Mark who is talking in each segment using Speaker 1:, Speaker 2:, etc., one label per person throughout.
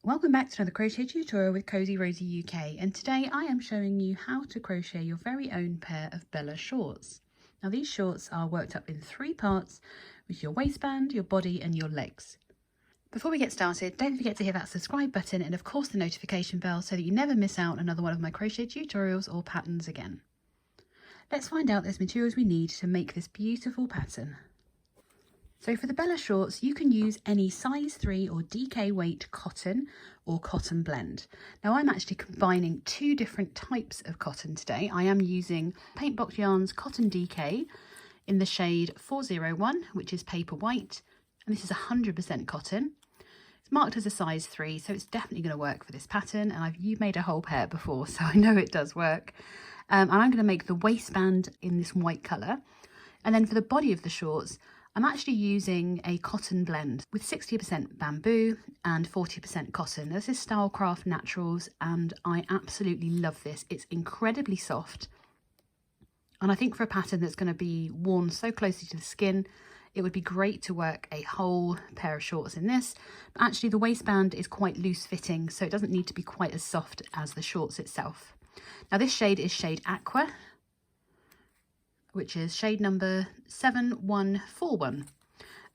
Speaker 1: Welcome back to another crochet tutorial with Cozy Rosie UK, and today I am showing you how to crochet your very own pair of Bella shorts. Now these shorts are worked up in 3 parts with your waistband, your body and your legs. Before we get started, don't forget to hit that subscribe button and of course the notification bell so that you never miss out another one of my crochet tutorials or patterns again. Let's find out the materials we need to make this beautiful pattern. So for the Bella shorts, you can use any size 3 or DK weight cotton or cotton blend. Now I'm actually combining 2 different types of cotton today. I am using Paintbox Yarns Cotton DK in the shade 401, which is paper white, and this is 100% cotton. It's marked as a size 3, so it's definitely going to work for this pattern, and you've made a whole pair before, so I know it does work. And I'm going to make the waistband in this white colour, and then for the body of the shorts, I'm actually using a cotton blend with 60% bamboo and 40% cotton. This is Stylecraft Naturals and I absolutely love this. It's incredibly soft, and I think for a pattern that's going to be worn so closely to the skin, it would be great to work a whole pair of shorts in this. But actually the waistband is quite loose fitting, so it doesn't need to be quite as soft as the shorts itself. Now this shade is shade Aqua, which is shade number 7141.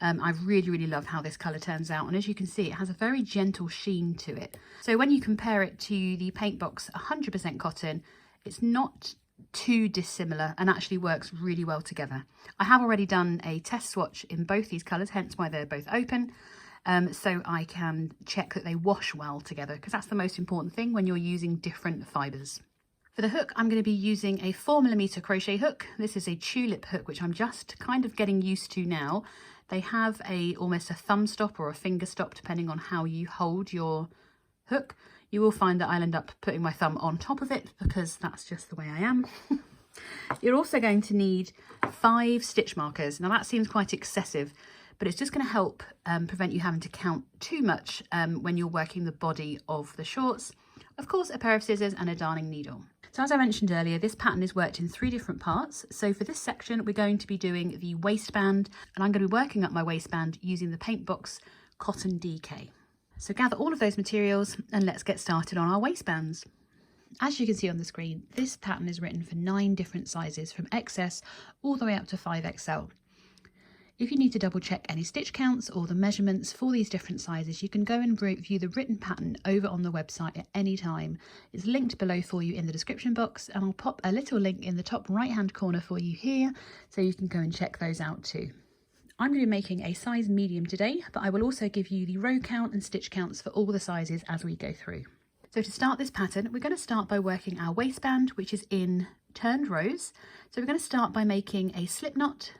Speaker 1: I really love how this colour turns out, and as you can see it has a very gentle sheen to it. So when you compare it to the Paintbox 100% cotton, it's not too dissimilar and actually works really well together. I have already done a test swatch in both these colours, hence why they're both open, so I can check that they wash well together, because that's the most important thing when you're using different fibres. For the hook, I'm going to be using a 4mm crochet hook. This is a tulip hook, which I'm just kind of getting used to now. They have almost a thumb stop or a finger stop, depending on how you hold your hook. You will find that I'll end up putting my thumb on top of it because that's just the way I am. You're also going to need 5 stitch markers. Now that seems quite excessive, but it's just going to help prevent you having to count too much when you're working the body of the shorts. Of course, a pair of scissors and a darning needle. So as I mentioned earlier, this pattern is worked in 3 different parts. So for this section, we're going to be doing the waistband, and I'm going to be working up my waistband using the Paintbox Cotton DK. So gather all of those materials and let's get started on our waistbands. As you can see on the screen, this pattern is written for 9 different sizes from XS all the way up to 5XL. If you need to double check any stitch counts or the measurements for these different sizes, you can go and view the written pattern over on the website at any time. It's linked below for you in the description box, and I'll pop a little link in the top right hand corner for you here so you can go and check those out too. I'm going to be making a size medium today, but I will also give you the row count and stitch counts for all the sizes as we go through. So to start this pattern, we're going to start by working our waistband, which is in turned rows. So we're going to start by making a slip knot,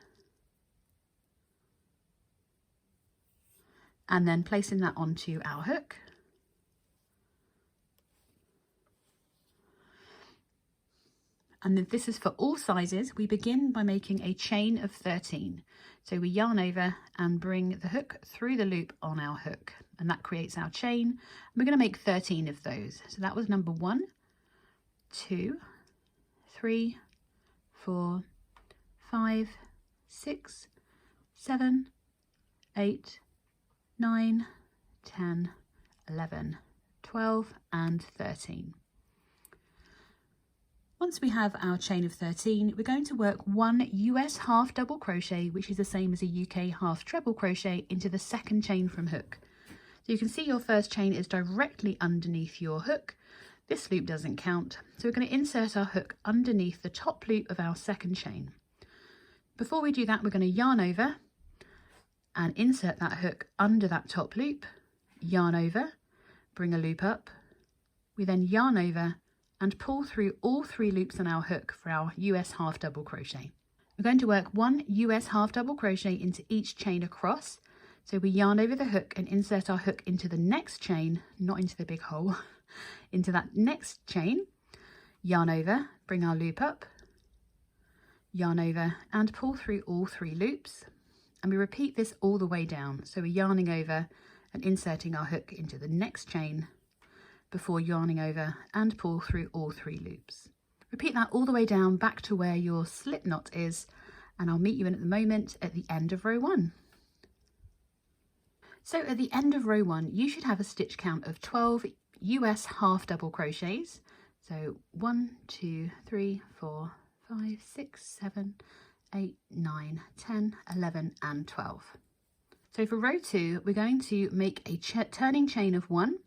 Speaker 1: and then placing that onto our hook. And then this is for all sizes. We begin by making a chain of 13. So we yarn over and bring the hook through the loop on our hook, and that creates our chain. And we're going to make 13 of those. So that was number 1, 2, 3, 4, 5, 6, 7, 8, 9, 10, 11, 12 and 13. Once we have our chain of 13, we're going to work 1 US half double crochet, which is the same as a UK half treble crochet, into the second chain from hook. So you can see your first chain is directly underneath your hook. This loop doesn't count, so we're going to insert our hook underneath the top loop of our second chain. Before we do that, we're going to yarn over and insert that hook under that top loop, yarn over, bring a loop up. We then yarn over and pull through all 3 loops on our hook for our US half double crochet. We're going to work 1 US half double crochet into each chain across. So we yarn over the hook and insert our hook into the next chain, not into the big hole, into that next chain, yarn over, bring our loop up, yarn over and pull through all 3 loops. And we repeat this all the way down. So we're yarning over and inserting our hook into the next chain before yarning over and pull through all 3 loops. Repeat that all the way down back to where your slip knot is, and I'll meet you in at the moment at the end of row 1. So at the end of row 1, you should have a stitch count of 12 US half double crochets. So 1, 2, 3, 4, 5, 6, 7, 8, 9, 10, 11 and 12. So for row 2, we're going to make a turning chain of 1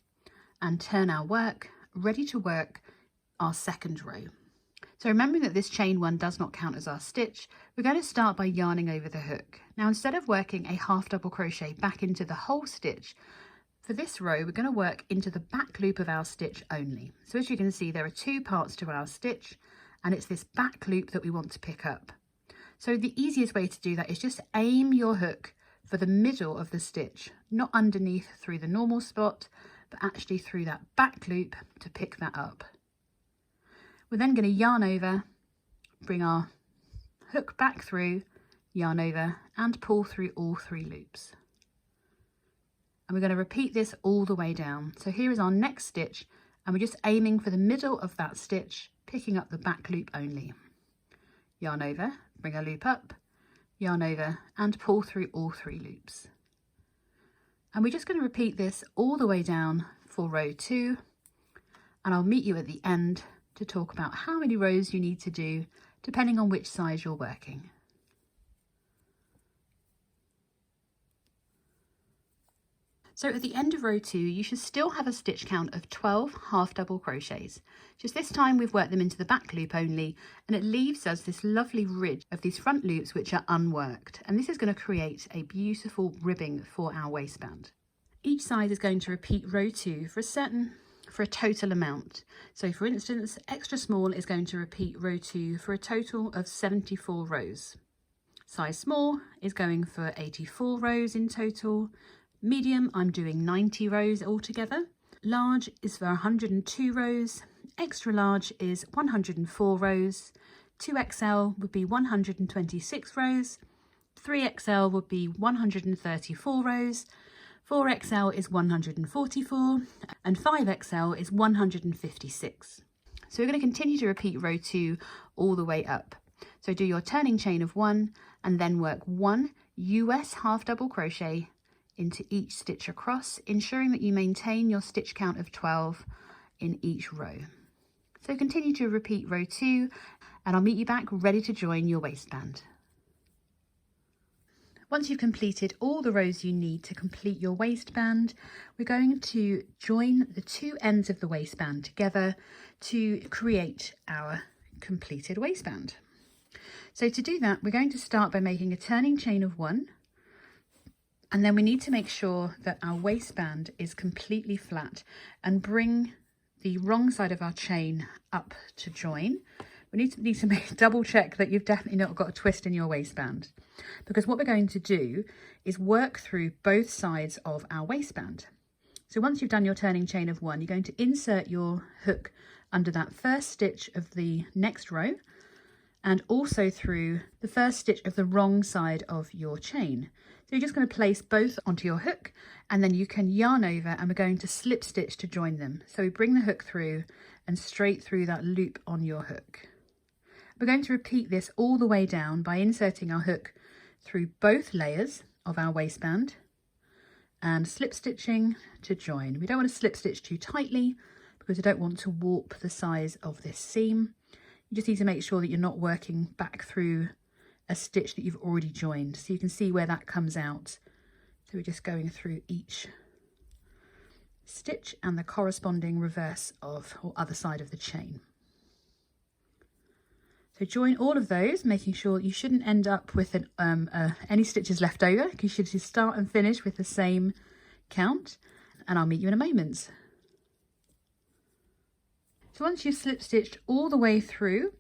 Speaker 1: and turn our work, ready to work our second row. So remembering that this chain 1 does not count as our stitch, we're going to start by yarning over the hook. Now instead of working a half double crochet back into the whole stitch, for this row we're going to work into the back loop of our stitch only. So as you can see, there are 2 parts to our stitch, and it's this back loop that we want to pick up. So the easiest way to do that is just aim your hook for the middle of the stitch, not underneath through the normal spot, but actually through that back loop to pick that up. We're then going to yarn over, bring our hook back through, yarn over and pull through all 3 loops. And we're going to repeat this all the way down. So here is our next stitch, and we're just aiming for the middle of that stitch, picking up the back loop only. Yarn over, bring a loop up, yarn over and pull through all 3 loops. And we're just going to repeat this all the way down for row 2, and I'll meet you at the end to talk about how many rows you need to do depending on which size you're working. So at the end of row 2, you should still have a stitch count of 12 half double crochets. Just this time we've worked them into the back loop only, and it leaves us this lovely ridge of these front loops which are unworked, and this is going to create a beautiful ribbing for our waistband. Each side is going to repeat row 2 for a total amount. So for instance, extra small is going to repeat row 2 for a total of 74 rows. Size small is going for 84 rows in total. Medium, I'm doing 90 rows altogether. Large is for 102 rows. Extra large is 104 rows. 2XL would be 126 rows. 3XL would be 134 rows. 4XL is 144 and 5XL is 156. So we're going to continue to repeat row 2 all the way up. So do your turning chain of 1 and then work 1 US half double crochet into each stitch across, ensuring that you maintain your stitch count of 12 in each row. So continue to repeat row 2 and I'll meet you back ready to join your waistband. Once you've completed all the rows you need to complete your waistband, we're going to join the 2 ends of the waistband together to create our completed waistband. So to do that, we're going to start by making a turning chain of 1, and then we need to make sure that our waistband is completely flat and bring the wrong side of our chain up to join. We need to double check that you've definitely not got a twist in your waistband, because what we're going to do is work through both sides of our waistband. So once you've done your turning chain of 1, you're going to insert your hook under that first stitch of the next row and also through the first stitch of the wrong side of your chain. So you're just going to place both onto your hook, and then you can yarn over and we're going to slip stitch to join them. So we bring the hook through and straight through that loop on your hook. We're going to repeat this all the way down by inserting our hook through both layers of our waistband and slip stitching to join. We don't want to slip stitch too tightly because we don't want to warp the size of this seam. You just need to make sure that you're not working back through a stitch that you've already joined. So you can see where that comes out. So we're just going through each stitch and the corresponding reverse of or other side of the chain. So join all of those, making sure you shouldn't end up with any stitches left over. You should just start and finish with the same count, and I'll meet you in a moment. So once you've slip stitched all the way through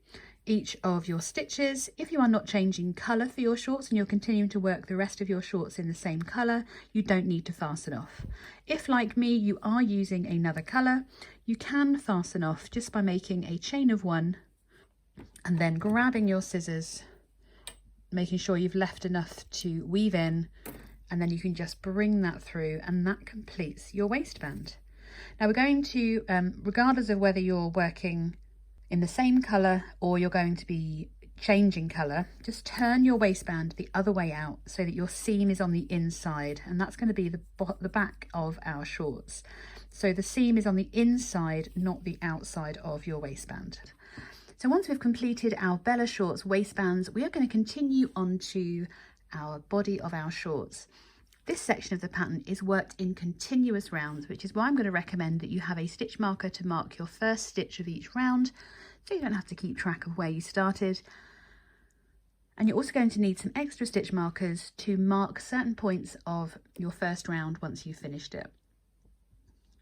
Speaker 1: each of your stitches, if you are not changing colour for your shorts and you're continuing to work the rest of your shorts in the same colour, you don't need to fasten off. If, like me, you are using another colour, you can fasten off just by making a chain of 1 and then grabbing your scissors, making sure you've left enough to weave in, and then you can just bring that through and that completes your waistband. Now we're going to, regardless of whether you're working in the same colour or you're going to be changing colour, just turn your waistband the other way out so that your seam is on the inside, and that's going to be the back of our shorts. So the seam is on the inside, not the outside of your waistband. So once we've completed our Bella Shorts waistbands, we are going to continue on to our body of our shorts. This section of the pattern is worked in continuous rounds, which is why I'm going to recommend that you have a stitch marker to mark your first stitch of each round, so you don't have to keep track of where you started. And you're also going to need some extra stitch markers to mark certain points of your first round once you've finished it.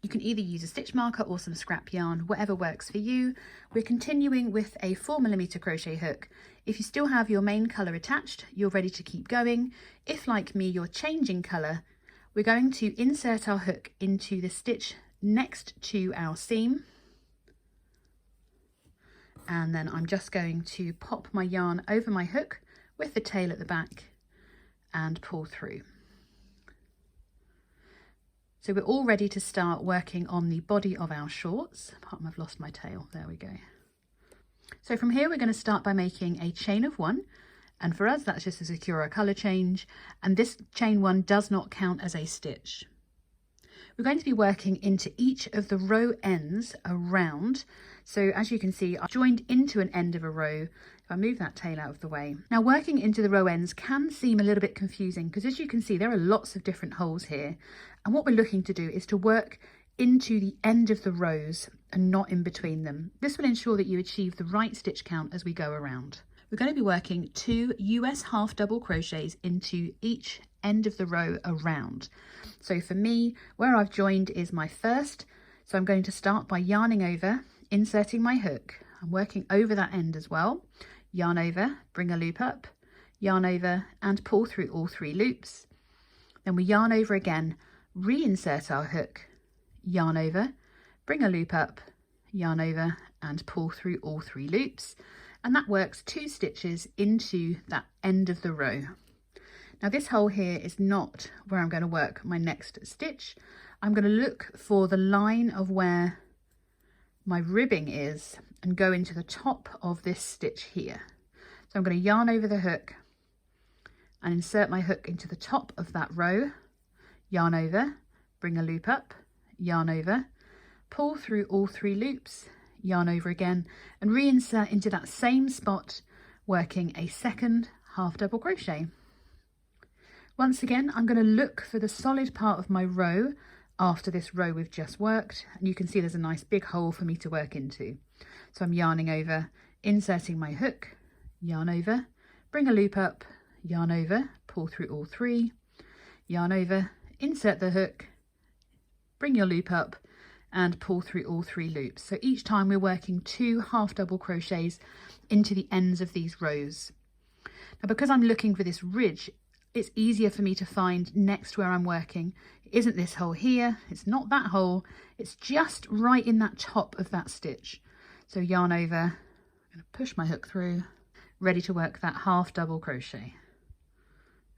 Speaker 1: You can either use a stitch marker or some scrap yarn, whatever works for you. We're continuing with a 4mm crochet hook. If you still have your main colour attached, you're ready to keep going. If, like me, you're changing colour, we're going to insert our hook into the stitch next to our seam. And then I'm just going to pop my yarn over my hook with the tail at the back and pull through. So we're all ready to start working on the body of our shorts. Apart from I've lost my tail, there we go. So from here we're going to start by making a chain of 1, and for us that's just to secure our colour change, and this chain 1 does not count as a stitch. We're going to be working into each of the row ends around. So as you can see, I've joined into an end of a row. If I move that tail out of the way. Now working into the row ends can seem a little bit confusing because, as you can see, there are lots of different holes here. And what we're looking to do is to work into the end of the rows and not in between them. This will ensure that you achieve the right stitch count as we go around. We're going to be working 2 US half double crochets into each end of the row around. So for me, where I've joined is my first. So I'm going to start by yarning over, inserting my hook. I'm working over that end as well. Yarn over, bring a loop up, yarn over and pull through all 3 loops. Then we yarn over again, reinsert our hook, yarn over, bring a loop up, yarn over and pull through all 3 loops. And that works 2 stitches into that end of the row. Now this hole here is not where I'm going to work my next stitch. I'm going to look for the line of where my ribbing is and go into the top of this stitch here. So I'm going to yarn over the hook and insert my hook into the top of that row, yarn over, bring a loop up, yarn over, pull through all 3 loops, yarn over again and reinsert into that same spot, working a second half double crochet. Once again, I'm going to look for the solid part of my row after this row we've just worked, and you can see there's a nice big hole for me to work into. So I'm yarning over, inserting my hook, yarn over, bring a loop up, yarn over, pull through all 3, yarn over, insert the hook, bring your loop up and pull through all 3 loops. So each time we're working 2 half double crochets into the ends of these rows. Now because I'm looking for this ridge, it's easier for me to find next where I'm working. It isn't this hole here, it's not that hole, it's just right in that top of that stitch. So yarn over, I'm going to push my hook through, ready to work that half double crochet.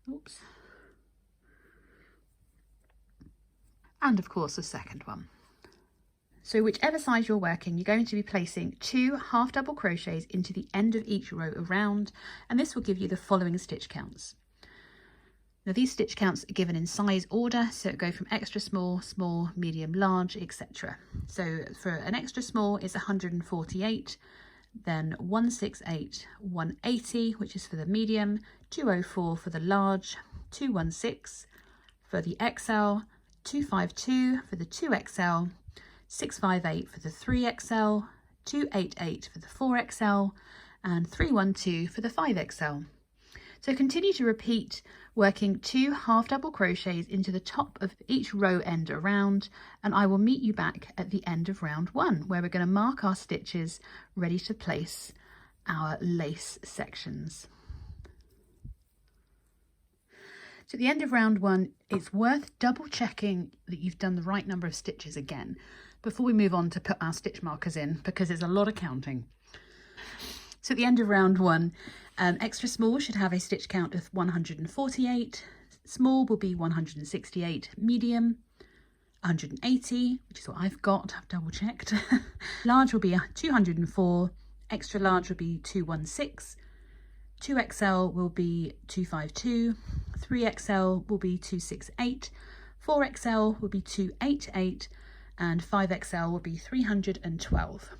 Speaker 1: Oops. And of course the second one. So whichever side you're working, you're going to be placing 2 half double crochets into the end of each row around, and this will give you the following stitch counts. Now these stitch counts are given in size order, so it go from extra small, small, medium, large, etc. So for an extra small it's 148, then 168, 180, which is for the medium, 204 for the large, 216 for the XL, 252 for the 2XL, 658 for the 3XL, 288 for the 4XL, and 312 for the 5XL. So continue to repeat, working 2 half double crochets into the top of each row end around, and I will meet you back at the end of round 1, where we're going to mark our stitches ready to place our lace sections. So at the end of round 1, it's worth double checking that you've done the right number of stitches again before we move on to put our stitch markers in, because there's a lot of counting. So at the end of round 1, extra small should have a stitch count of 148, small will be 168, medium 180, which is what I've got, I've double checked. Large will be 204, extra large will be 216, 2XL will be 252, 3XL will be 268, 4XL will be 288, and 5XL will be 312.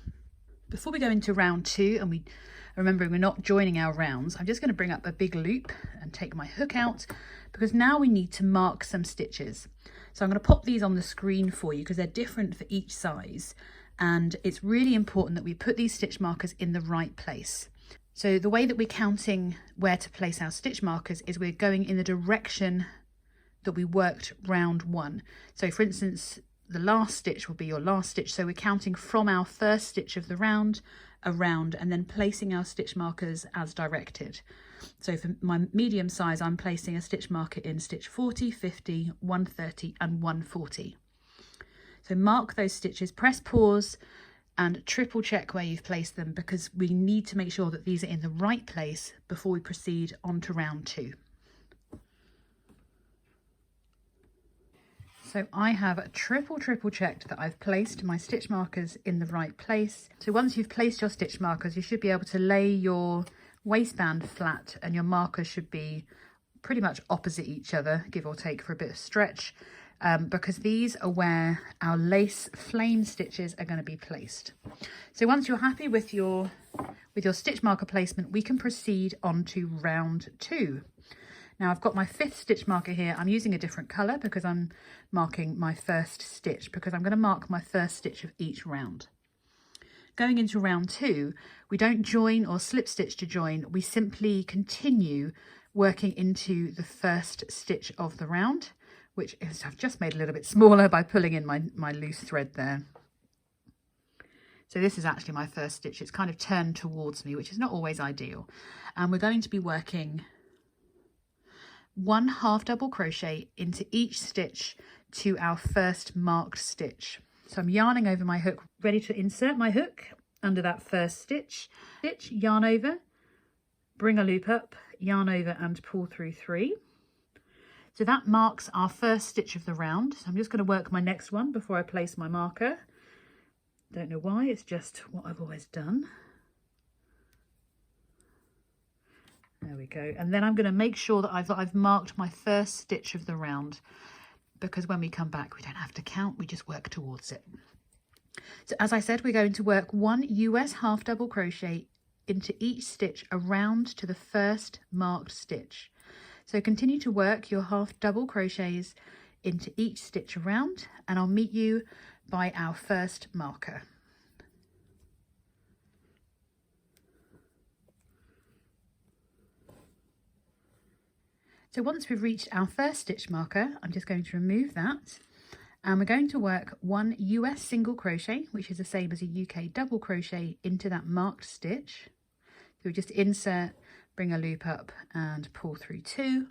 Speaker 1: Before we go into round 2, and remembering we're not joining our rounds, I'm just going to bring up a big loop and take my hook out, because now we need to mark some stitches. So I'm going to pop these on the screen for you because they're different for each size, and it's really important that we put these stitch markers in the right place. So the way that we're counting where to place our stitch markers is we're going in the direction that we worked round 1. So for instance, the last stitch will be your last stitch. So we're counting from our first stitch of the round around and then placing our stitch markers as directed. So for my medium size, I'm placing a stitch marker in stitch 40, 50, 130 and 140. So mark those stitches, press pause and triple check where you've placed them, because we need to make sure that these are in the right place before we proceed on to round 2. So I have triple checked that I've placed my stitch markers in the right place. So once you've placed your stitch markers, you should be able to lay your waistband flat and your markers should be pretty much opposite each other, give or take for a bit of stretch, because these are where our lace flame stitches are going to be placed. So once you're happy with your stitch marker placement, we can proceed on to round 2. Now I've got my 5th stitch marker here. I'm using a different colour because I'm marking my first stitch, because I'm going to mark my first stitch of each round. Going into round 2, we don't join or slip stitch to join. We simply continue working into the first stitch of the round, which is, I've just made a little bit smaller by pulling in my loose thread there. So this is actually my first stitch. It's kind of turned towards me, which is not always ideal. And we're going to be working 1 half double crochet into each stitch to our first marked stitch. So I'm yarning over my hook, ready to insert my hook under that first stitch. Yarn over, bring a loop up, yarn over and pull through 3. So that marks our first stitch of the round. So I'm just going to work my next one before I place my marker. Don't know why, it's just what I've always done. There we go. And then I'm going to make sure that I've marked my first stitch of the round, because when we come back, we don't have to count, we just work towards it. So as I said, we're going to work 1 US half double crochet into each stitch around to the first marked stitch. So continue to work your half double crochets into each stitch around, and I'll meet you by our first marker. So once we've reached our first stitch marker, I'm just going to remove that, and we're going to work 1 US single crochet, which is the same as a UK double crochet, into that marked stitch. So we just insert, bring a loop up and pull through 2,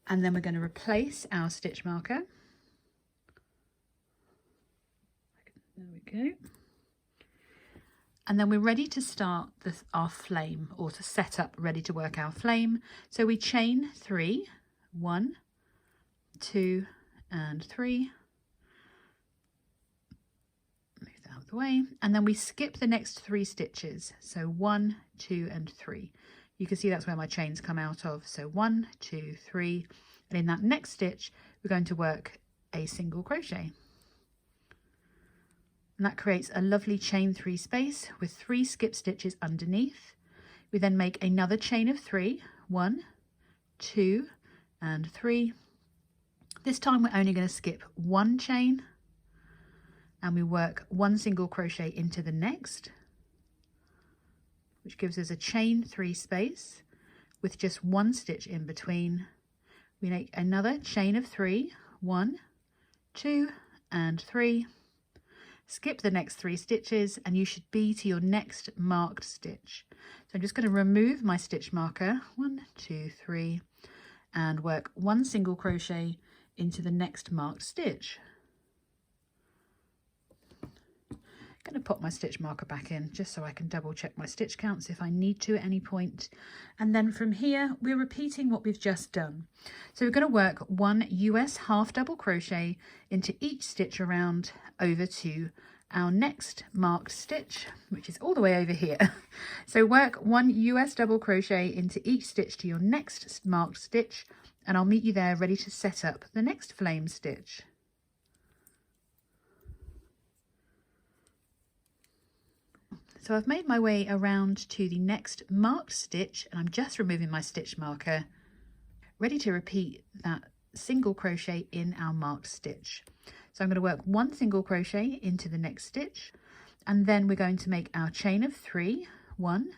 Speaker 1: and then we're going to replace our stitch marker. There we go. And then we're ready to start our flame, or to set up, ready to work our flame. So we chain 3, 1, 2 and 3. Move that out of the way. And then we skip the next 3 stitches. So 1, 2 and 3. You can see that's where my chains come out of. So 1, 2, 3. And in that next stitch, we're going to work a single crochet. And that creates a lovely chain 3 space with 3 skip stitches underneath. We then make another chain of 3, 1, 2 and 3. This time we're only going to skip 1 chain, and we work 1 single crochet into the next, which gives us a chain 3 space with just 1 stitch in between. We make another chain of 3, 1, 2 and 3. Skip the next 3 stitches and you should be to your next marked stitch. So I'm just going to remove my stitch marker, 1, 2, 3, and work 1 single crochet into the next marked stitch. I'm going to pop my stitch marker back in just so I can double check my stitch counts if I need to at any point. And then from here we're repeating what we've just done. So we're going to work 1 US half double crochet into each stitch around over to our next marked stitch, which is all the way over here. So work 1 US double crochet into each stitch to your next marked stitch, and I'll meet you there ready to set up the next flame stitch. So I've made my way around to the next marked stitch, and I'm just removing my stitch marker, ready to repeat that single crochet in our marked stitch. So I'm going to work 1 single crochet into the next stitch, and then we're going to make our chain of 3, 1,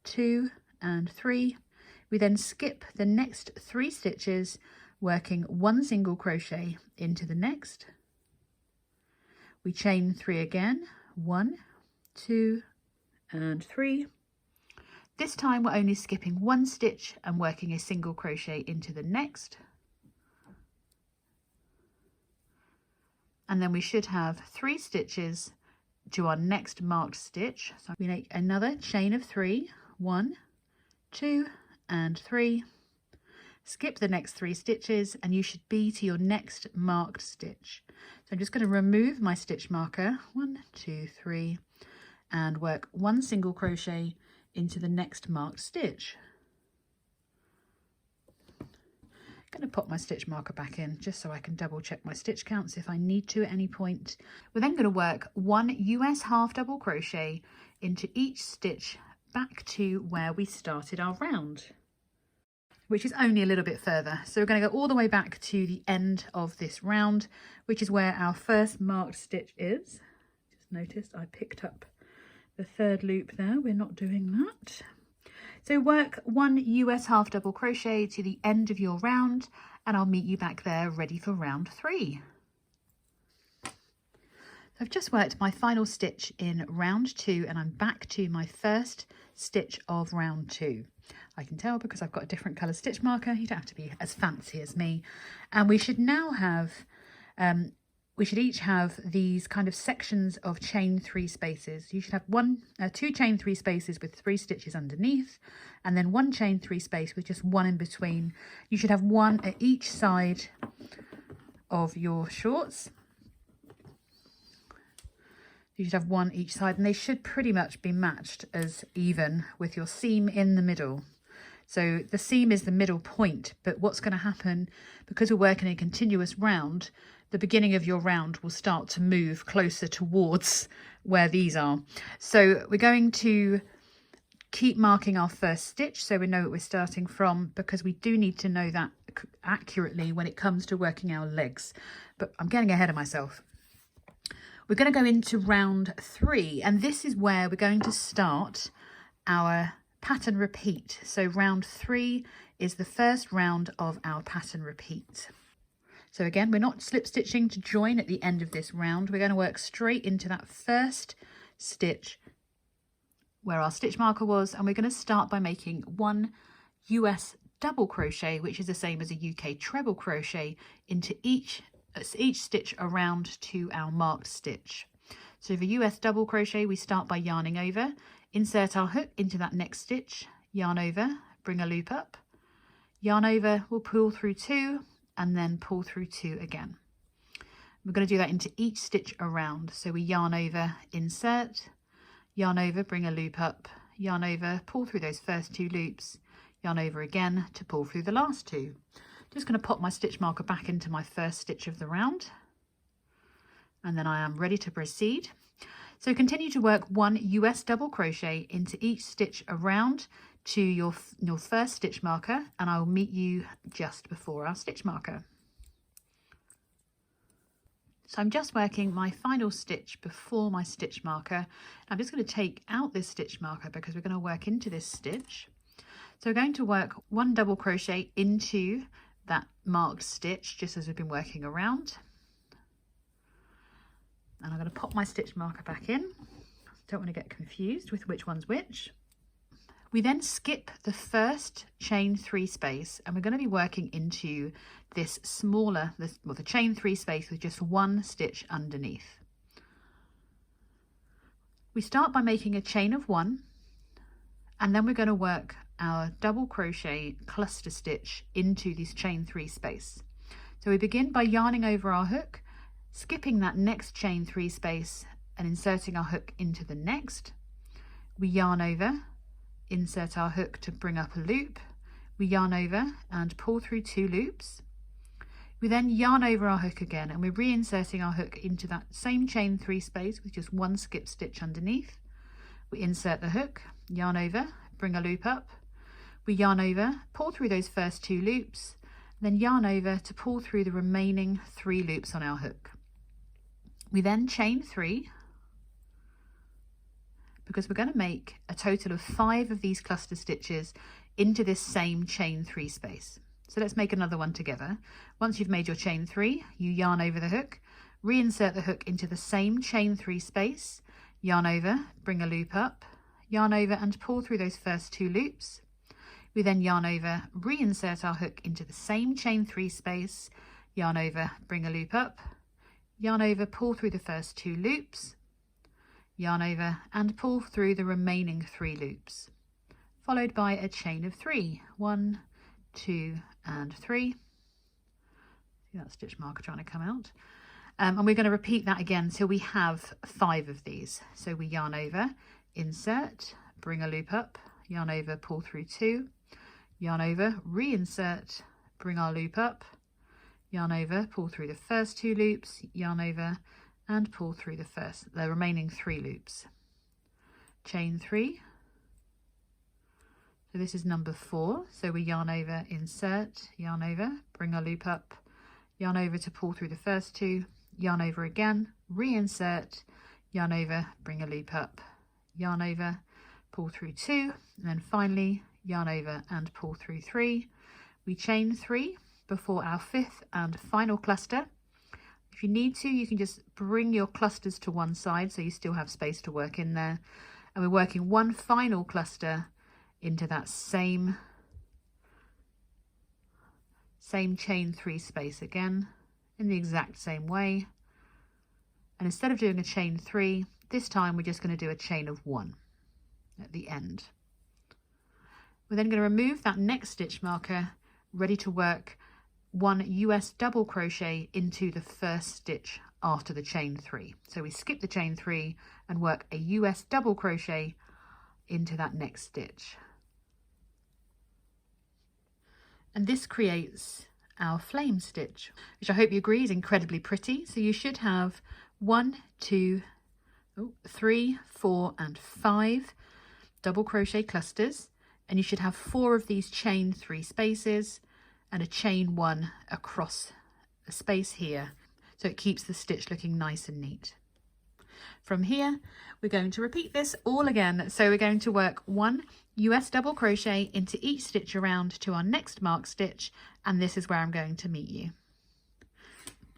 Speaker 1: 2 and 3. We then skip the next 3 stitches, working 1 single crochet into the next. We chain 3 again, 1, 2 and 3. This time we're only skipping 1 stitch and working a single crochet into the next. And then we should have 3 stitches to our next marked stitch. So we make another chain of 3, 1, 2 and 3. Skip the next 3 stitches and you should be to your next marked stitch. So I'm just going to remove my stitch marker, 1, 2, 3, and work 1 single crochet into the next marked stitch. I'm going to pop my stitch marker back in just so I can double check my stitch counts if I need to at any point. We're then going to work 1 US half double crochet into each stitch back to where we started our round, which is only a little bit further. So we're going to go all the way back to the end of this round, which is where our first marked stitch is. Just noticed I picked up the 3rd loop there. We're not doing that. So work 1 US half double crochet to the end of your round, and I'll meet you back there ready for round 3. So I've just worked my final stitch in round 2, and I'm back to my first stitch of round 2. I can tell because I've got a different colour stitch marker. You don't have to be as fancy as me. And we should now have we should each have these kind of sections of chain 3 spaces. You should have 2 chain 3 spaces with 3 stitches underneath, and then 1 chain 3 space with just 1 in between. You should have 1 at each side of your shorts. You should have 1 each side, and they should pretty much be matched as even with your seam in the middle. So the seam is the middle point, but what's going to happen, because we're working a continuous round, the beginning of your round will start to move closer towards where these are. So we're going to keep marking our first stitch so we know what we're starting from, because we do need to know that accurately when it comes to working our legs. But I'm getting ahead of myself. We're going to go into round 3, and this is where we're going to start our pattern repeat. So round 3 is the first round of our pattern repeat. So again, we're not slip stitching to join at the end of this round. We're going to work straight into that first stitch where our stitch marker was, and we're going to start by making 1 US double crochet, which is the same as a UK treble crochet, into each stitch around to our marked stitch. So for US double crochet, we start by yarning over, insert our hook into that next stitch, yarn over, bring a loop up, yarn over, we'll pull through 2, and then pull through 2 again. We're going to do that into each stitch around. So we yarn over, insert, yarn over, bring a loop up, yarn over, pull through those first 2 loops, yarn over again to pull through the last 2. Just going to pop my stitch marker back into my first stitch of the round, and then I am ready to proceed. So continue to work 1 US double crochet into each stitch around to your first stitch marker, and I will meet you just before our stitch marker. So I'm just working my final stitch before my stitch marker. I'm just going to take out this stitch marker because we're going to work into this stitch. So we're going to work 1 double crochet into that marked stitch just as we've been working around. And I'm going to pop my stitch marker back in. Don't want to get confused with which one's which. We then skip the first chain 3 space, and we're going to be working into this smaller, the chain 3 space with just 1 stitch underneath. We start by making a chain of 1, and then we're going to work our double crochet cluster stitch into this chain 3 space. So we begin by yarning over our hook, skipping that next chain 3 space, and inserting our hook into the next. We yarn over, insert our hook to bring up a loop. We yarn over and pull through 2 loops. We then yarn over our hook again, and we're reinserting our hook into that same chain 3 space with just 1 skip stitch underneath. We insert the hook, yarn over, bring a loop up. We yarn over, pull through those first 2 loops, then yarn over to pull through the remaining 3 loops on our hook. We then chain 3, because we're going to make a total of 5 of these cluster stitches into this same chain 3 space. So let's make another one together. Once you've made your chain 3, you yarn over the hook, reinsert the hook into the same chain 3 space, yarn over, bring a loop up, yarn over and pull through those first 2 loops. We then yarn over, reinsert our hook into the same chain 3 space, yarn over, bring a loop up, yarn over, pull through the first 2 loops, yarn over and pull through the remaining 3 loops, followed by a chain of 3. 1, 2 and 3. See that stitch marker trying to come out. And we're going to repeat that again till we have 5 of these. So we yarn over, insert, bring a loop up, yarn over, pull through 2, yarn over, reinsert, bring our loop up, yarn over, pull through the first 2 loops, yarn over and pull through the remaining 3 loops. Chain 3. So this is number 4. So we yarn over, insert, yarn over, bring our loop up, yarn over to pull through the first 2, yarn over again, reinsert, yarn over, bring a loop up, yarn over, pull through 2, and then finally yarn over and pull through 3. We chain 3 before our 5th and final cluster. If you need to, you can just bring your clusters to one side so you still have space to work in there. And we're working one final cluster into that same chain 3 space again in the exact same way. And instead of doing a chain 3, this time we're just going to do a chain of 1 at the end. We're then going to remove that next stitch marker, ready to work 1 US double crochet into the first stitch after the chain 3. So we skip the chain 3 and work a US double crochet into that next stitch. And this creates our flame stitch, which I hope you agree is incredibly pretty. So you should have 1, 2, 3, 4 and 5 double crochet clusters, and you should have 4 of these chain 3 spaces and a chain 1 across the space here, so it keeps the stitch looking nice and neat. From here we're going to repeat this all again. So we're going to work 1 US double crochet into each stitch around to our next marked stitch, and this is where I'm going to meet you.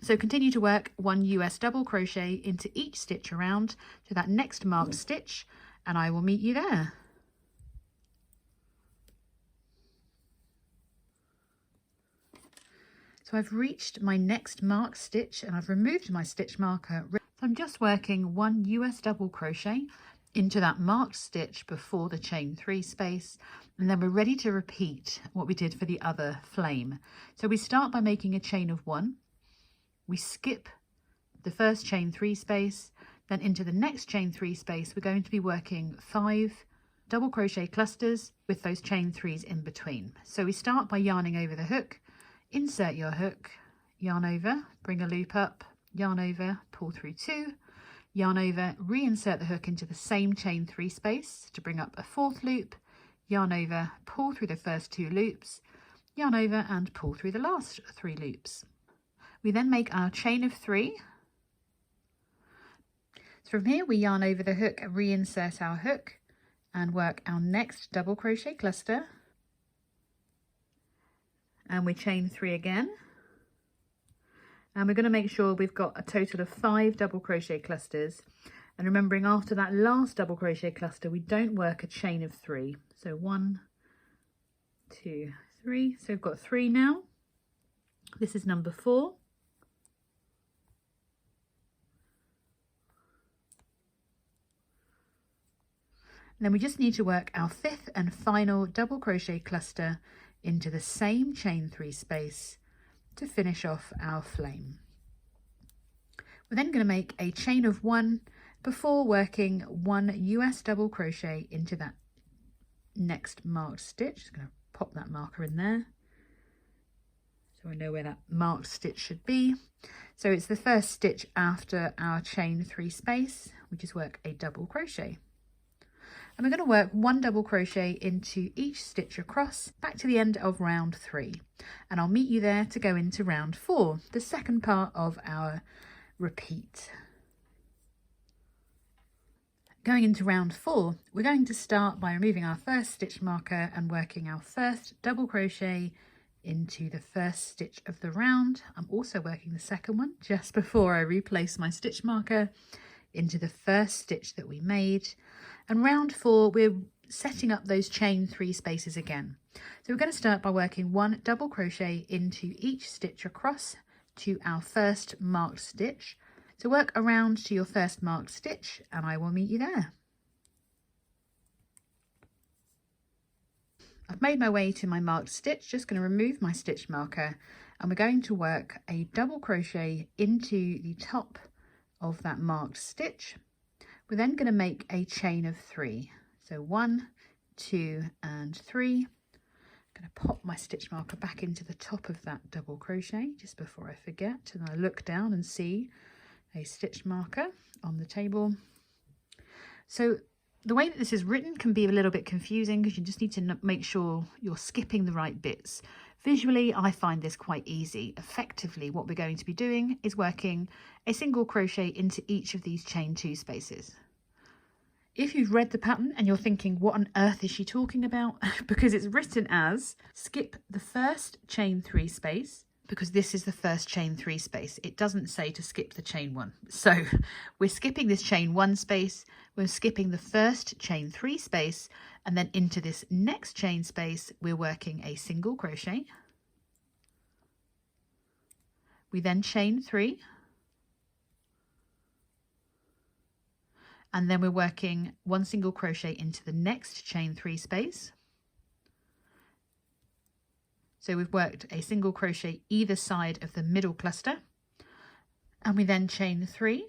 Speaker 1: So continue to work 1 US double crochet into each stitch around to that next marked stitch, and I will meet you there. So I've reached my next marked stitch and I've removed my stitch marker. So I'm just working 1 US double crochet into that marked stitch before the chain 3 space, and then we're ready to repeat what we did for the other flame. So we start by making a chain of 1, we skip the first chain 3 space, then into the next chain 3 space we're going to be working 5 double crochet clusters with those chain 3s in between. So we start by yarning over the hook, insert your hook, yarn over, bring a loop up, yarn over, pull through 2, yarn over, reinsert the hook into the same chain 3 space to bring up a 4th loop, yarn over, pull through the first 2 loops, yarn over and pull through the last 3 loops. We then make our chain of 3. So from here we yarn over the hook, reinsert our hook and work our next double crochet cluster, and we chain 3 again, and we're going to make sure we've got a total of 5 double crochet clusters, and remembering after that last double crochet cluster we don't work a chain of 3. So 1, 2, 3. So we've got 3 now. This is number 4. And then we just need to work our 5th and final double crochet cluster into the same chain 3 space to finish off our flame. We're then going to make a chain of 1 before working 1 US double crochet into that next marked stitch. Just going to pop that marker in there so I know where that marked stitch should be. So it's the first stitch after our chain 3 space. We just work a double crochet. And we're going to work 1 double crochet into each stitch across back to the end of round 3. And I'll meet you there to go into round 4, the second part of our repeat. Going into round 4, we're going to start by removing our first stitch marker and working our first double crochet into the first stitch of the round. I'm also working the second one just before I replace my stitch marker into the first stitch that we made. And round 4, we're setting up those chain 3 spaces again. So we're going to start by working 1 double crochet into each stitch across to our first marked stitch. So work around to your first marked stitch and I will meet you there. I've made my way to my marked stitch, just going to remove my stitch marker, and we're going to work a double crochet into the top of that marked stitch. We're then going to make a chain of 3. So 1, 2 and 3. I'm going to pop my stitch marker back into the top of that double crochet just before I forget, and I look down and see a stitch marker on the table. So the way that this is written can be a little bit confusing because you just need to make sure you're skipping the right bits. Visually, I find this quite easy. Effectively, what we're going to be doing is working a single crochet into each of these chain 2 spaces. If you've read the pattern and you're thinking, what on earth is she talking about? Because it's written as skip the first chain 3 space, because this is the first chain 3 space. It doesn't say to skip the chain 1. So we're skipping this chain 1 space, we're skipping the first chain 3 space, and then into this next chain space, we're working a single crochet. We then chain 3. And then we're working 1 single crochet into the next chain 3 space. So we've worked a single crochet either side of the middle cluster, and we then chain 3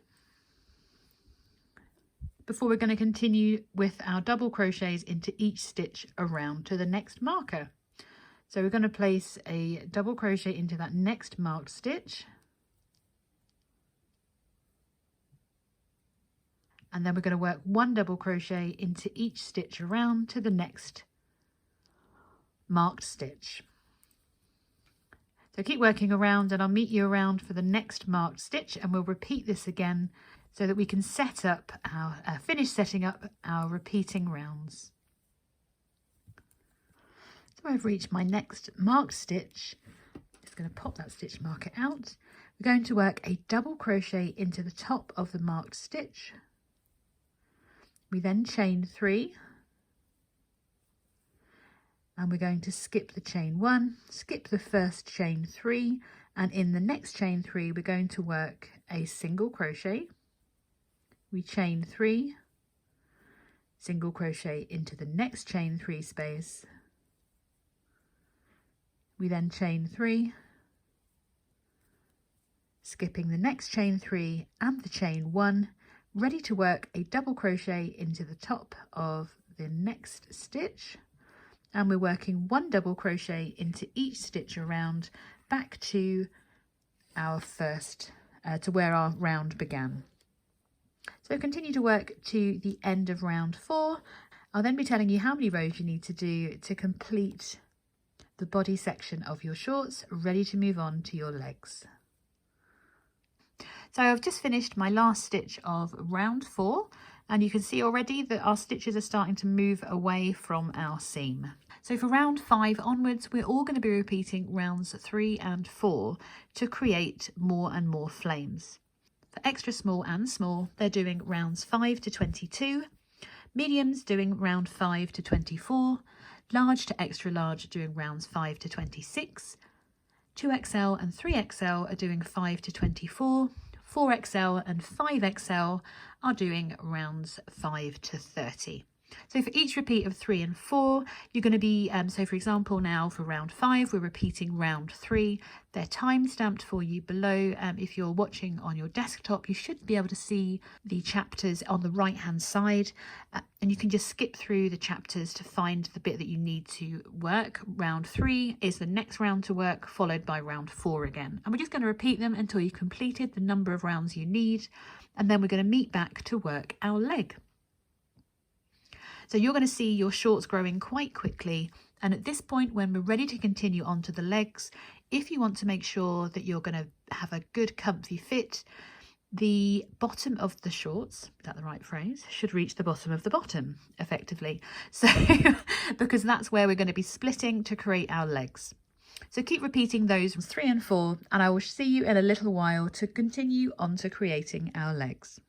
Speaker 1: before we're going to continue with our double crochets into each stitch around to the next marker. So we're going to place a double crochet into that next marked stitch, and then we're going to work 1 double crochet into each stitch around to the next marked stitch. So keep working around and I'll meet you around for the next marked stitch, and we'll repeat this again so that we can set up our finish setting up our repeating rounds. So I've reached my next marked stitch. Just going to pop that stitch marker out. We're going to work a double crochet into the top of the marked stitch. We then chain 3. And we're going to skip the chain 1, skip the first chain 3, and in the next chain 3 we're going to work a single crochet. We chain 3, single crochet into the next chain 3 space. We then chain 3, skipping the next chain 3 and the chain 1, ready to work a double crochet into the top of the next stitch. And we're working 1 double crochet into each stitch around back to our first, to where our round began. So continue to work to the end of round 4. I'll then be telling you how many rows you need to do to complete the body section of your shorts, ready to move on to your legs. So I've just finished my last stitch of round 4. And you can see already that our stitches are starting to move away from our seam. So for round 5 onwards, we're all going to be repeating rounds 3 and 4 to create more and more flames. For extra small and small, they're doing rounds 5 to 22, mediums doing round 5 to 24, large to extra large doing rounds 5 to 26, 2XL and 3XL are doing 5 to 24, 4XL and 5XL are doing rounds 5 to 30. So for each repeat of 3 and 4, you're going to be, so for example now for round 5, we're repeating round 3. They're time stamped for you below. If you're watching on your desktop, you should be able to see the chapters on the right hand side, and you can just skip through the chapters to find the bit that you need to work. Round 3 is the next round to work, followed by round 4 again. And we're just going to repeat them until you've completed the number of rounds you need, and then we're going to meet back to work our leg. So you're going to see your shorts growing quite quickly, and at this point when we're ready to continue on to the legs, if you want to make sure that you're going to have a good comfy fit, the bottom of the shorts, is that the right phrase, should reach the bottom of the bottom effectively. So because that's where we're going to be splitting to create our legs. So keep repeating those 3 and 4, and I will see you in a little while to continue on to creating our legs.